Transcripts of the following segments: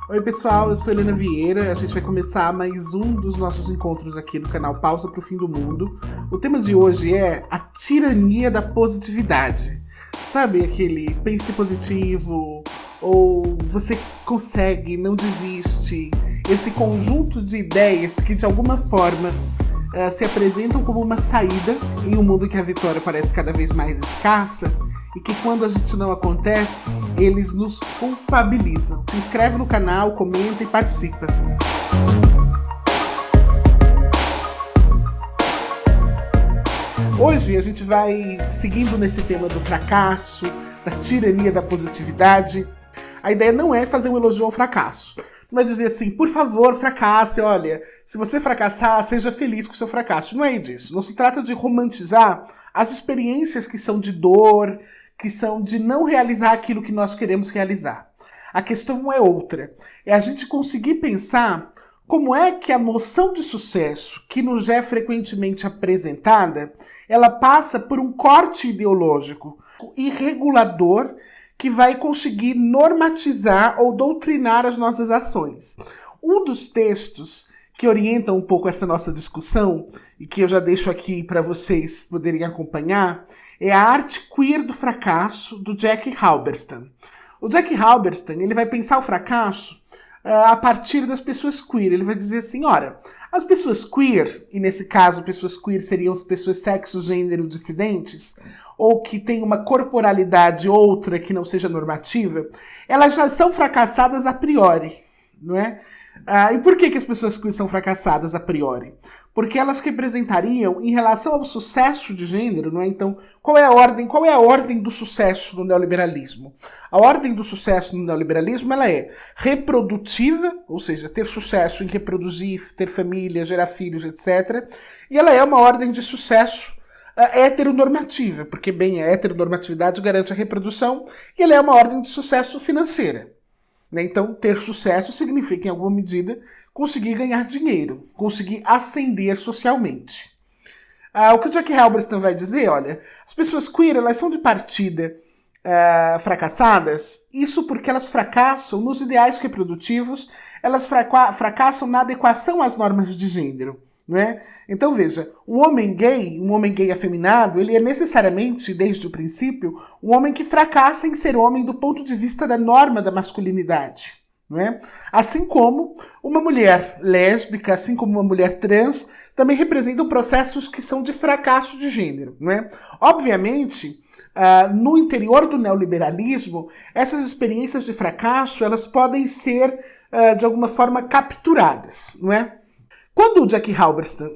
Oi pessoal, eu sou Helena Vieira, a gente vai começar mais um dos nossos encontros aqui do canal Pausa pro Fim do Mundo. O tema de hoje é a tirania da positividade. Sabe aquele pense positivo, ou você consegue, não desiste, esse conjunto de ideias que de alguma forma se apresentam como uma saída em um mundo que a vitória parece cada vez mais escassa e que quando a gente não acontece, eles nos culpabilizam. Se inscreve no canal, comenta e participa. Hoje a gente vai seguindo nesse tema do fracasso, da tirania da positividade. A ideia não é fazer um elogio ao fracasso. Não é dizer assim, por favor, fracasse, olha, se você fracassar, seja feliz com o seu fracasso. Não é disso. Não se trata de romantizar as experiências que são de dor, que são de não realizar aquilo que nós queremos realizar. A questão é outra. É a gente conseguir pensar como é que a noção de sucesso, que nos é frequentemente apresentada, ela passa por um corte ideológico e regulador que vai conseguir normatizar ou doutrinar as nossas ações. Um dos textos que orientam um pouco essa nossa discussão, e que eu já deixo aqui para vocês poderem acompanhar, é A Arte Queer do Fracasso, do Jack Halberstam. O Jack Halberstam, ele vai pensar o fracasso a partir das pessoas queer. Ele vai dizer assim, ora, as pessoas queer, e nesse caso pessoas queer seriam as pessoas sexo-gênero dissidentes, ou que têm uma corporalidade outra que não seja normativa, elas já são fracassadas a priori, não é? E por que as pessoas queer são fracassadas a priori? Porque elas representariam, em relação ao sucesso de gênero, não é? Então, qual é a ordem do sucesso no neoliberalismo? A ordem do sucesso no neoliberalismo, ela é reprodutiva, ou seja, ter sucesso em reproduzir, ter família, gerar filhos, etc. E ela é uma ordem de sucesso heteronormativa, porque bem, a heteronormatividade garante a reprodução, e ela é uma ordem de sucesso financeira. Então, ter sucesso significa, em alguma medida, conseguir ganhar dinheiro, conseguir ascender socialmente. O que o Jack Halberstam vai dizer, olha, as pessoas queer, elas são de partida fracassadas, isso porque elas fracassam nos ideais reprodutivos, elas fracassam na adequação às normas de gênero. Não é? Então veja, um homem gay afeminado, ele é necessariamente, desde o princípio, um homem que fracassa em ser homem do ponto de vista da norma da masculinidade. Não é? Assim como uma mulher lésbica, assim como uma mulher trans, também representam processos que são de fracasso de gênero. Não é? Obviamente, no interior do neoliberalismo, essas experiências de fracasso elas podem ser, de alguma forma, capturadas. Não é? Quando o Jack Halberstam,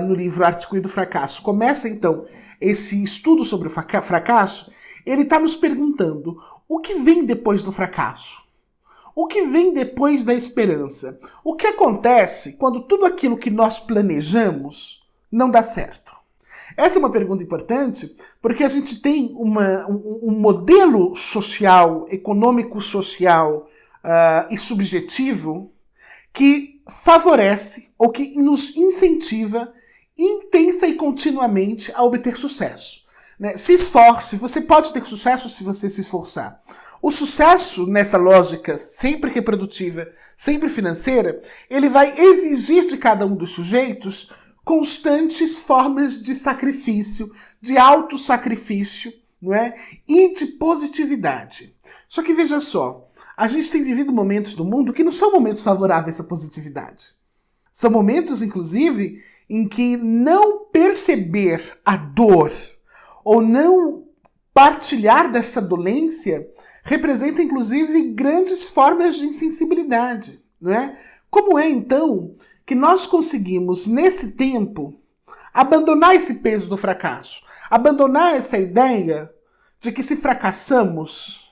no livro Arte Queer do Fracasso, começa então esse estudo sobre o fracasso, ele está nos perguntando o que vem depois do fracasso? O que vem depois da esperança? O que acontece quando tudo aquilo que nós planejamos não dá certo? Essa é uma pergunta importante porque a gente tem um modelo social, econômico-social e subjetivo que favorece ou que nos incentiva intensa e continuamente a obter sucesso. Né? Se esforce, você pode ter sucesso se você se esforçar. O sucesso, nessa lógica sempre reprodutiva, sempre financeira, ele vai exigir de cada um dos sujeitos constantes formas de sacrifício, de autossacrifício, não é? E de positividade. Só que veja só, a gente tem vivido momentos do mundo que não são momentos favoráveis à positividade. São momentos, inclusive, em que não perceber a dor ou não partilhar dessa dolência representa, inclusive, grandes formas de insensibilidade. Não é? Como é, então, que nós conseguimos, nesse tempo, abandonar esse peso do fracasso? Abandonar essa ideia de que se fracassamos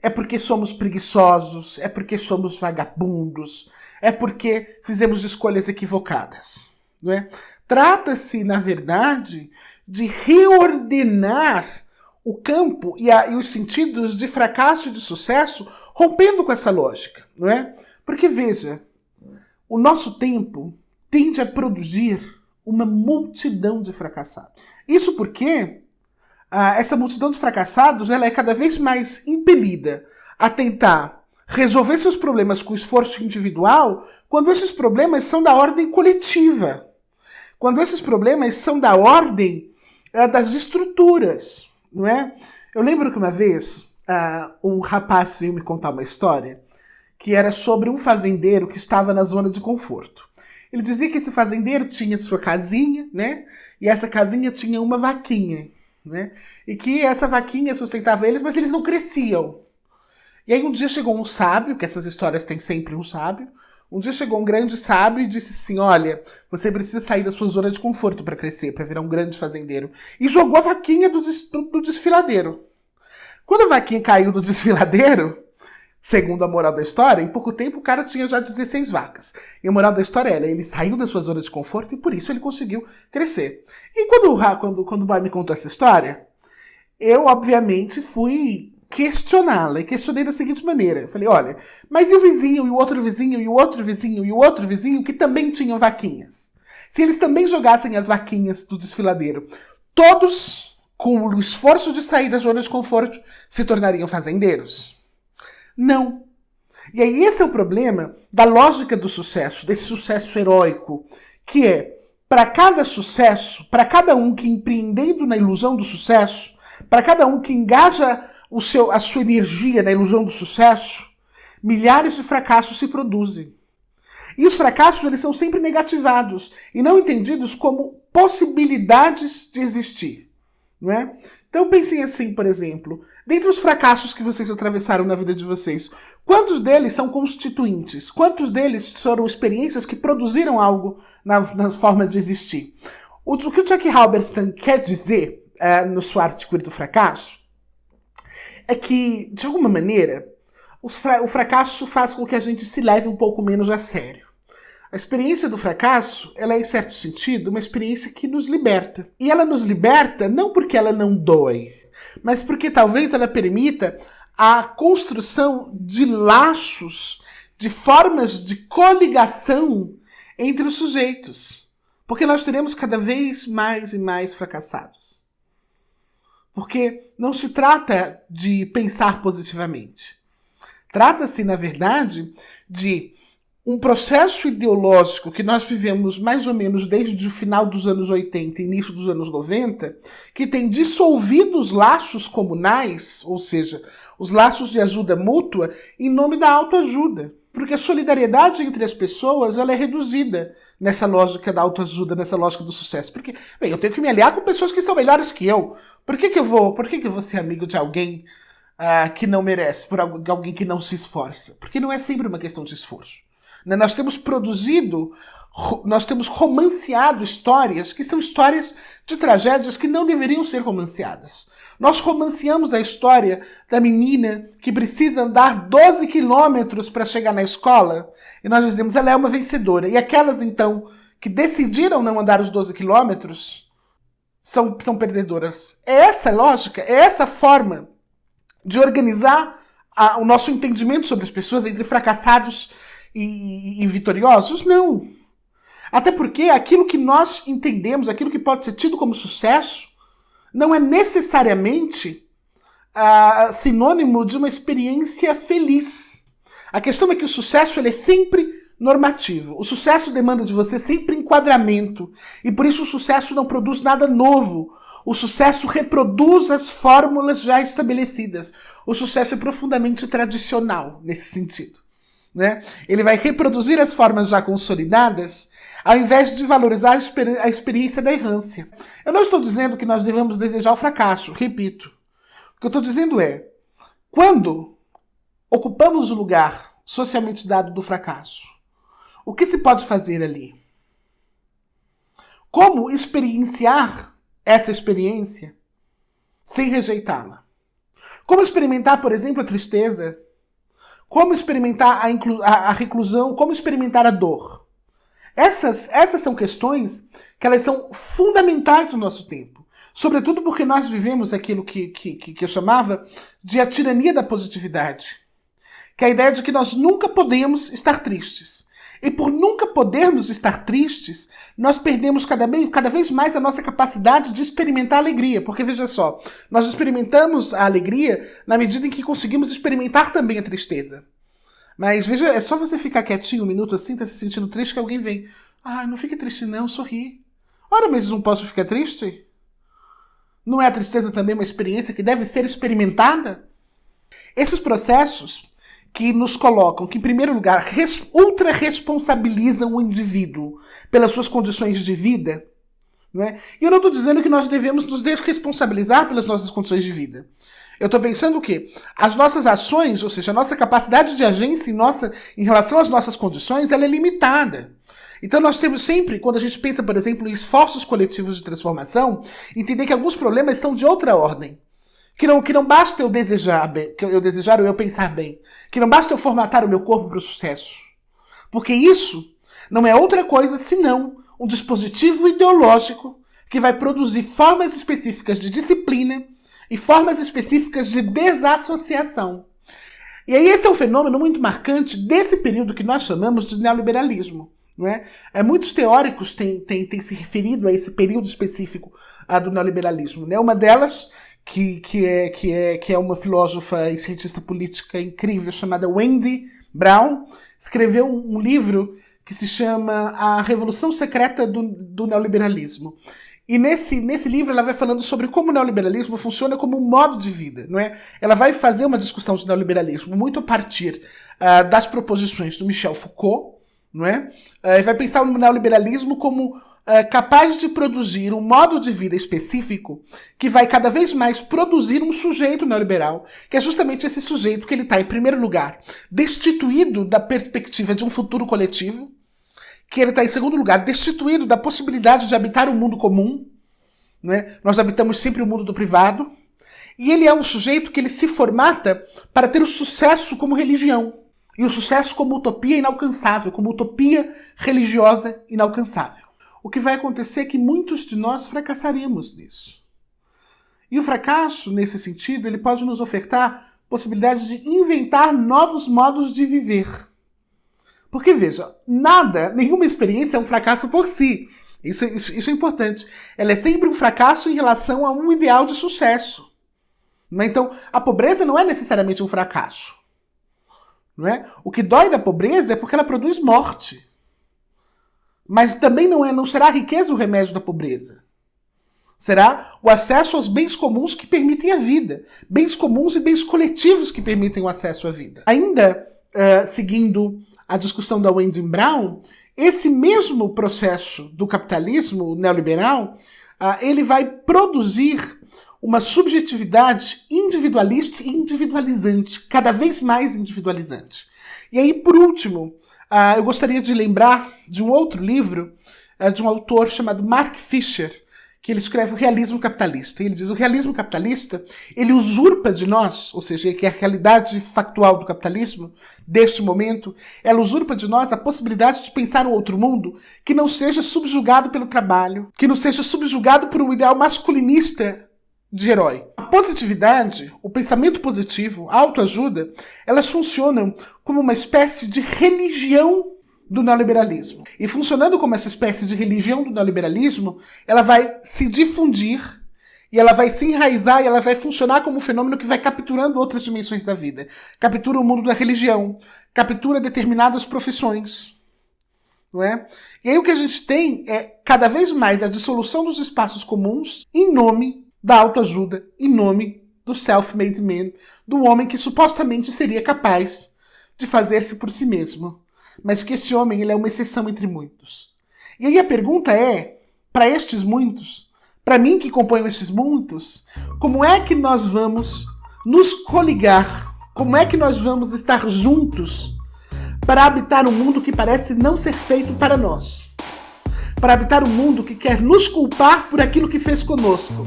é porque somos preguiçosos, é porque somos vagabundos, é porque fizemos escolhas equivocadas. Não é? Trata-se, na verdade, de reordenar o campo e os sentidos de fracasso e de sucesso, rompendo com essa lógica. Não é? Porque, veja, o nosso tempo tende a produzir uma multidão de fracassados. Isso porque essa multidão de fracassados ela é cada vez mais impelida a tentar resolver seus problemas com esforço individual quando esses problemas são da ordem coletiva. Quando esses problemas são da ordem das estruturas, não é? Eu lembro que uma vez um rapaz veio me contar uma história que era sobre um fazendeiro que estava na zona de conforto. Ele dizia que esse fazendeiro tinha sua casinha, né? E essa casinha tinha uma vaquinha, né? E que essa vaquinha sustentava eles, mas eles não cresciam. E aí um dia chegou um sábio, que essas histórias têm sempre um sábio. Um dia chegou um grande sábio e disse assim, olha, você precisa sair da sua zona de conforto para crescer, para virar um grande fazendeiro. E jogou a vaquinha do desfiladeiro. Quando a vaquinha caiu do desfiladeiro, segundo a moral da história, em pouco tempo o cara tinha já 16 vacas. E a moral da história era, ele saiu da sua zona de conforto e por isso ele conseguiu crescer. E quando o boy me contou essa história, eu obviamente fui questioná-la. E questionei da seguinte maneira. Eu falei, olha, mas e o vizinho, e o outro vizinho, e o outro vizinho, e o outro vizinho que também tinham vaquinhas? Se eles também jogassem as vaquinhas do desfiladeiro, todos, com o esforço de sair da zona de conforto, se tornariam fazendeiros? Não. E aí esse é o problema da lógica do sucesso, desse sucesso heróico, que é, para cada sucesso, para cada um que empreendendo na ilusão do sucesso, para cada um que engaja a sua energia na ilusão do sucesso, milhares de fracassos se produzem. E os fracassos eles são sempre negativados e não entendidos como possibilidades de existir. Não é? Então pensem assim, por exemplo, dentre os fracassos que vocês atravessaram na vida de vocês, quantos deles são constituintes? Quantos deles foram experiências que produziram algo na forma de existir? O que o Chuck Halberstam quer dizer no seu artigo do fracasso é que, de alguma maneira, o fracasso faz com que a gente se leve um pouco menos a sério. A experiência do fracasso, ela é, em certo sentido, uma experiência que nos liberta. E ela nos liberta não porque ela não dói, mas porque talvez ela permita a construção de laços, de formas de coligação entre os sujeitos. Porque nós seremos cada vez mais e mais fracassados. Porque não se trata de pensar positivamente. Trata-se, na verdade, de um processo ideológico que nós vivemos mais ou menos desde o final dos anos 80 e início dos anos 90, que tem dissolvido os laços comunais, ou seja, os laços de ajuda mútua, em nome da autoajuda. Porque a solidariedade entre as pessoas ela é reduzida nessa lógica da autoajuda, nessa lógica do sucesso. Porque, bem, eu tenho que me aliar com pessoas que são melhores que eu. Por que eu vou ser amigo de alguém que não merece, por alguém que não se esforça? Porque não é sempre uma questão de esforço. Né? Nós temos romanceado histórias que são histórias de tragédias que não deveriam ser romanceadas. Nós romanceamos a história da menina que precisa andar 12 quilômetros para chegar na escola e nós dizemos ela é uma vencedora. E aquelas, então, que decidiram não andar os 12 quilômetros são perdedoras. É essa lógica, é essa forma de organizar o nosso entendimento sobre as pessoas entre fracassados e vitoriosos? Não. Até porque aquilo que nós entendemos, aquilo que pode ser tido como sucesso, não é necessariamente sinônimo de uma experiência feliz. A questão é que o sucesso ele é sempre normativo. O sucesso demanda de você sempre enquadramento. E por isso o sucesso não produz nada novo. O sucesso reproduz as fórmulas já estabelecidas. O sucesso é profundamente tradicional nesse sentido. Né? Ele vai reproduzir as formas já consolidadas ao invés de valorizar a experiência da errância. Eu não estou dizendo que nós devemos desejar o fracasso, repito. O que eu estou dizendo é, quando ocupamos o lugar socialmente dado do fracasso, o que se pode fazer ali? Como experienciar essa experiência sem rejeitá-la? Como experimentar, por exemplo, a tristeza? Como experimentar a reclusão? Como experimentar a dor? Essas são questões que elas são fundamentais no nosso tempo. Sobretudo porque nós vivemos aquilo que eu chamava de a tirania da positividade. Que é a ideia de que nós nunca podemos estar tristes. E por nunca podermos estar tristes, nós perdemos cada vez mais a nossa capacidade de experimentar a alegria. Porque, veja só, nós experimentamos a alegria na medida em que conseguimos experimentar também a tristeza. Mas veja, é só você ficar quietinho um minuto assim, tá se sentindo triste, que alguém vem. Ah, não fique triste não, sorri. Ora, mas não posso ficar triste? Não é a tristeza também uma experiência que deve ser experimentada? Esses processos que nos colocam, que em primeiro lugar ultra responsabilizam o indivíduo pelas suas condições de vida, né? E eu não estou dizendo que nós devemos nos desresponsabilizar pelas nossas condições de vida. Eu estou pensando que as nossas ações, ou seja, a nossa capacidade de agência em relação às nossas condições, ela é limitada. Então nós temos sempre, quando a gente pensa, por exemplo, em esforços coletivos de transformação, entender que alguns problemas são de outra ordem. Que não basta eu desejar ou eu pensar bem. Que não basta eu formatar o meu corpo para o sucesso. Porque isso não é outra coisa senão um dispositivo ideológico que vai produzir formas específicas de disciplina e formas específicas de desassociação. E aí esse é um fenômeno muito marcante desse período que nós chamamos de neoliberalismo. Não é? Muitos teóricos têm se referido a esse período específico do neoliberalismo. Né? Uma delas, que é uma filósofa e cientista política incrível chamada Wendy Brown, escreveu um livro que se chama A Revolução Secreta do Neoliberalismo. E nesse livro ela vai falando sobre como o neoliberalismo funciona como um modo de vida. Não é? Ela vai fazer uma discussão de neoliberalismo muito a partir das proposições do Michel Foucault, não é? E vai pensar o neoliberalismo como capaz de produzir um modo de vida específico que vai cada vez mais produzir um sujeito neoliberal, que é justamente esse sujeito que ele está, em primeiro lugar, destituído da perspectiva de um futuro coletivo, que ele está, em segundo lugar, destituído da possibilidade de habitar o mundo comum, né? Nós habitamos sempre o mundo do privado, e ele é um sujeito que ele se formata para ter o sucesso como religião, e o sucesso como utopia inalcançável, como utopia religiosa inalcançável. O que vai acontecer é que muitos de nós fracassaremos nisso. E o fracasso, nesse sentido, ele pode nos ofertar possibilidade de inventar novos modos de viver. Porque, veja, nenhuma experiência é um fracasso por si. Isso é importante. Ela é sempre um fracasso em relação a um ideal de sucesso. Então, a pobreza não é necessariamente um fracasso. Não é? O que dói da pobreza é porque ela produz morte. Mas também não será a riqueza o remédio da pobreza. Será o acesso aos bens comuns que permitem a vida. Bens comuns e bens coletivos que permitem o acesso à vida. Ainda seguindo a discussão da Wendy Brown, esse mesmo processo do capitalismo neoliberal, ele vai produzir uma subjetividade individualista e individualizante, cada vez mais individualizante. E aí, por último, eu gostaria de lembrar de um outro livro, de um autor chamado Mark Fisher, que ele escreve o realismo capitalista. E ele diz, o realismo capitalista, ele usurpa de nós, ou seja, que é a realidade factual do capitalismo, deste momento, ela usurpa de nós a possibilidade de pensar um outro mundo que não seja subjugado pelo trabalho, que não seja subjugado por um ideal masculinista de herói. A positividade, o pensamento positivo, a autoajuda, elas funcionam como uma espécie de religião do neoliberalismo. E funcionando como essa espécie de religião do neoliberalismo, ela vai se difundir, e ela vai se enraizar, e ela vai funcionar como um fenômeno que vai capturando outras dimensões da vida. Captura o mundo da religião, captura determinadas profissões. Não é? E aí o que a gente tem é cada vez mais a dissolução dos espaços comuns em nome da autoajuda, em nome do self-made man, do homem que supostamente seria capaz de fazer-se por si mesmo. Mas que este homem ele é uma exceção entre muitos. E aí a pergunta é, para estes muitos, para mim que componho estes muitos, como é que nós vamos nos coligar? Como é que nós vamos estar juntos para habitar um mundo que parece não ser feito para nós? Para habitar um mundo que quer nos culpar por aquilo que fez conosco?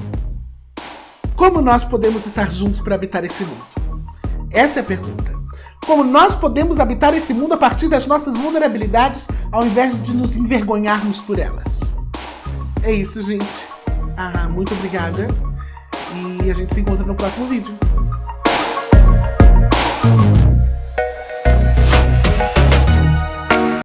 Como nós podemos estar juntos para habitar esse mundo? Essa é a pergunta. Como nós podemos habitar esse mundo a partir das nossas vulnerabilidades, ao invés de nos envergonharmos por elas? É isso, gente. Muito obrigada. E a gente se encontra no próximo vídeo.